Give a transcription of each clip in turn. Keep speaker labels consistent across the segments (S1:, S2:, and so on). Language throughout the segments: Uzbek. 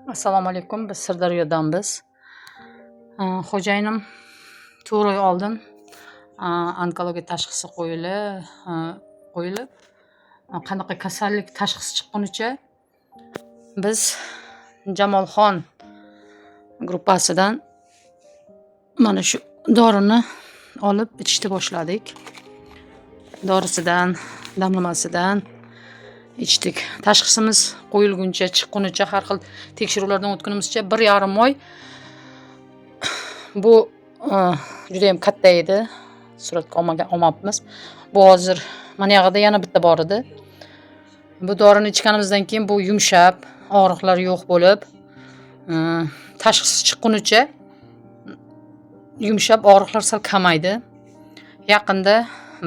S1: Assalomu alaykum. Biz Sirdaryodanmiz. Xo'jayinim 4 oy oldin onkologiya tashxisi qo'yilib, qanaqa kasallik tashxisi chiqqunicha biz Jamolxon gruppasidan mana shu dorini olib ichishni boshladik. Dorisidan, damlamasidan ichdik. Tashxisimiz qo'yilguncha, chiqqunicha har xil tekshiruvlardan o'tgunimizcha 1,5 oy. Bu juda ham katta edi. Suratga olmabmiz. Bu hozir mana yoqda yana bitta bor edi. Bu dorini ichganimizdan keyin bu yumshab, og'riqlar yo'q bo'lib, tashxisi chiqqunicha yumshab, og'riqlar sal kamaydi. Yaqinda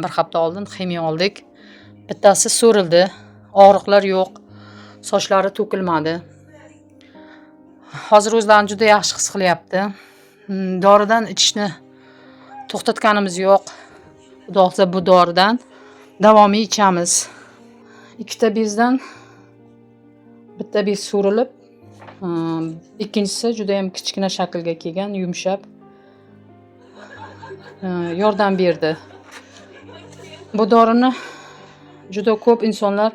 S1: bir hafta oldin ximiya oldik. Bittasi so'rildi. Og'riqlar yo'q, sochlari to'kilmadi. Hozir o'zlarini juda yaxshi his qilyapti. Doridan ichishni to'xtatganimiz yo'q. Xudo xohlasa bu doridan davomiy ichamiz. Ikkita bezdan bitta bez so'rilib, ikkinchisi juda ham kichkina shaklga kelgan, yumshab yordam berdi. Bu dorini juda ko'p insonlar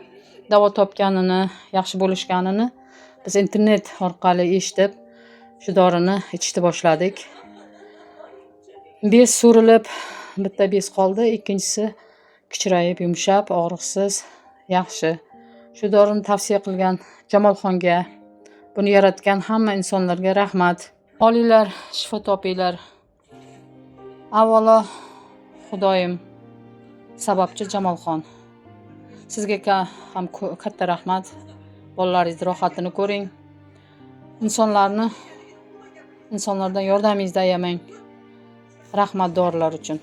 S1: davo topganini, yaxshi bo'lishganini biz internet orqali eshitib, shu dorini ichishni boshladik. Bez so'rilib, bitta bez qoldi, ikkinchisi kichrayib, yumshab, og'riqsiz, yaxshi. Shu dorini tavsiya qilgan Jamolxonga, buni yaratgan hamma insonlarga rahmat. Olinglar, shifo topinglar. Avvalo Xudoyim sababchi Jamolxon. Sizga ham katta rahmat. Bolalaringiz rohatini ko'ring. Insonlardan yordamingizni ayamang. Rahmat dorilar uchun.